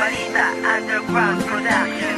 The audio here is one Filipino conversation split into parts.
Balita Underground Production.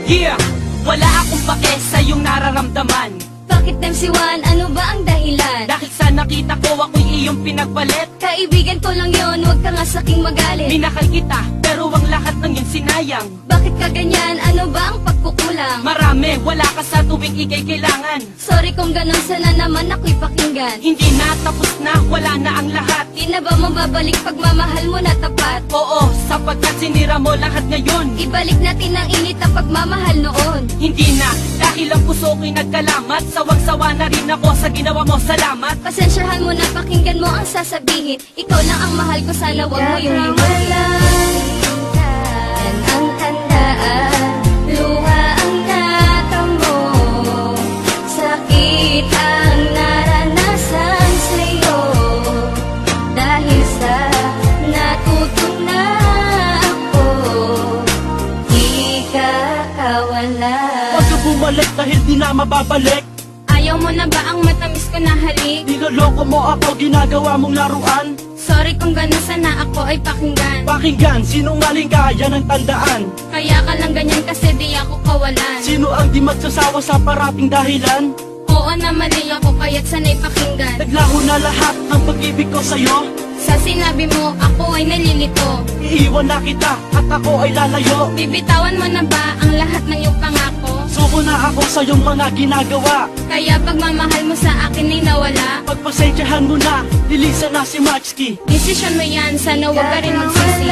Yeah! Wala akong pake sa iyong nararamdaman. Bakit MC1? Ano ba ang dahilan? Dahil sa nakita ko ako'y iyong pinagpalit. Kaibigan ko lang yon, huwag ka nga saking magalit. Minakal kita, pero ang lahat ng yun sinayang. Bakit ka ganyan? Ano ba ang pagkukulang? Marami, wala ka sa tuwing ikay kailangan. Sorry kung ganun, sana naman ako'y pakinggan. Hindi na, tapos na, wala na ang lahat. Di na ba mababalik pagmamahal mo na tapat? Oo, sapagkat sinira mo lahat ngayon. Ibalik natin ang init na pagmamahal noon. Hindi na, dahil ang puso ko'y nagkalamat. Sawang-sawa na rin ako sa ginawa mo, salamat. Pasensyahan mo na, pakinggan mo ang sasabihin. Ikaw lang ang mahal ko, sana wag mo yung himutin. Yan ang tandaan, luha ang natamo, sakit ang naranasan sa'yo. Dahil sa natutong na ako, di ka kawala. Huwag ka bumalik dahil di na mababalik. Ayaw mo na ba ang matamis ko na halik? Niloloko mo ako, ginagawa mong laruan. Sorry kung gano'n, sana ako ay pakinggan. Pakinggan, sinungaling ka, yan ang tandaan. Kaya ka lang ganyan kasi di ako kawalan. Sino ang di magsasawa sa parating dahilan? Oo na mali ako kaya't sana'y pakinggan. Naglaho na lahat ng pag-ibig ko sa'yo. Sa sinabi mo, ako ay nalilito. Iiwan na kita at ako ay lalayo. Bibitawan mo na ba ang lahat ng iyong pangako? Suko na ako sa iyong mga ginagawa. Kaya pagmamahal mo sa akin ay nawala. Pagpasensyahan mo na, lilisan na si Maxky. Desisyon mo yan, sana huwag ka rin magsisi.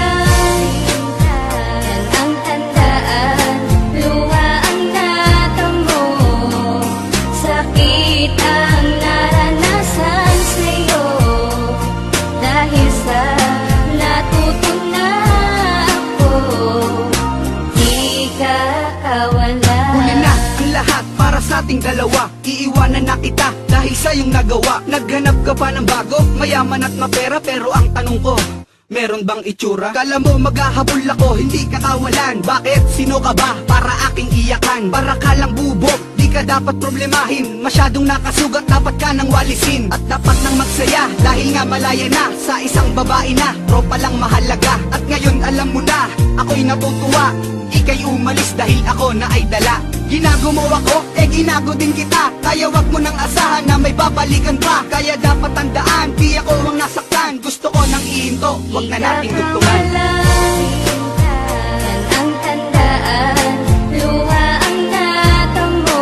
Yan ang tandaan, luha ang natamo, sakit ang naranasan sa'yo. Dahil sa natutong na ako, di ka kawala. Huli na ang lahat para sa ating dalawa. Iiwanan na kita dahil sa iyong nagawa. Naghanap ka pa ng bago, mayaman at mapera. Pero ang tanong ko, meron bang itsura? Kala mo maghahabol ako, hindi ka kawalan. Bakit? Sino ka ba para aking iyakan? Para ka lang bubog, di ka dapat problemahin. Masyadong nakasugat, dapat ka nang walisin. At dapat nang magsaya, dahil nga malaya na. Sa isang babae na, tropa lang mahalaga. At ngayon alam mo na, ako'y natutuwa. Ika'y umalis dahil ako na ay dala. Ginago mo ako, ginago din kita. Kaya wag mo nang asahan na may babalikan pa. Kaya dapat tandaan, di ako ang nasaktan. Gusto ko nang ihinto, wag na nating dugtungan. Yan ang tandaan, luha ang natamo,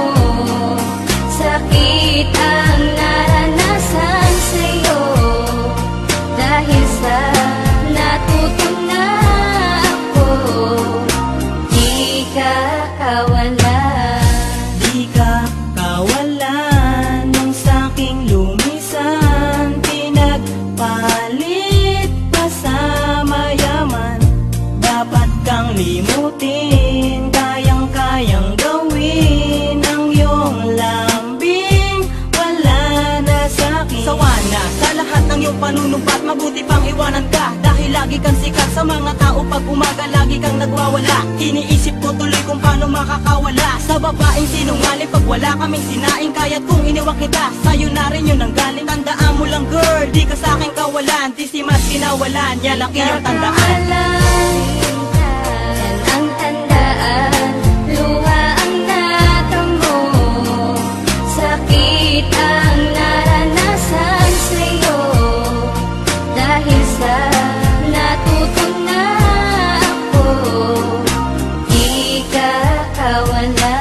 sakit ang naranasan sa'yo. Dahil sa natutong na ako, di ka kawala. Di ka kawalan nung saking lumisan. Pinagpalit pa sa mayaman. Dapat kang limutin, kayang-kayang gawin ang iyong lambing. Wala na sa'kin. Sawa na sa lahat ng iyong panunumpat, mabuti pang iwanan ka. Dahil lagi kang sikat sa mga tao, pag umaga lagi kang nagwawala. Iniisip ko tuloy kung paano makakawala sa babaeng sinungaling pag wala kaming sinaing. Kaya't kung iniwan kita, sa'yo na rin yun ang galing. Tandaan mo lang girl, di ka sa'king kawalan. Di si mas kinawalan, yan lang iyong tandaan. Yan ang tandaan, luha ang natamo, sakit ang naranasan sa'yo. Dahil sa natutong na ako, di ka kawala.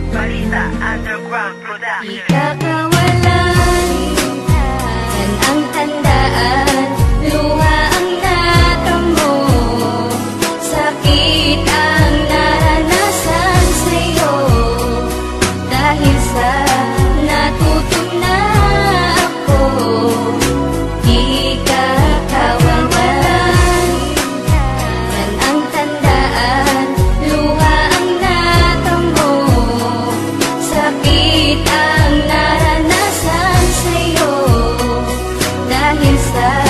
Balita Underground Production. Kakawalan, yan ang tandaan, luha ang natamo, sakit ang naranasan sa'yo. Dahil sa natutong na ako, di ka kawalan. Yan ang tandaan, luha ang natamo, sakit ang naranasan kita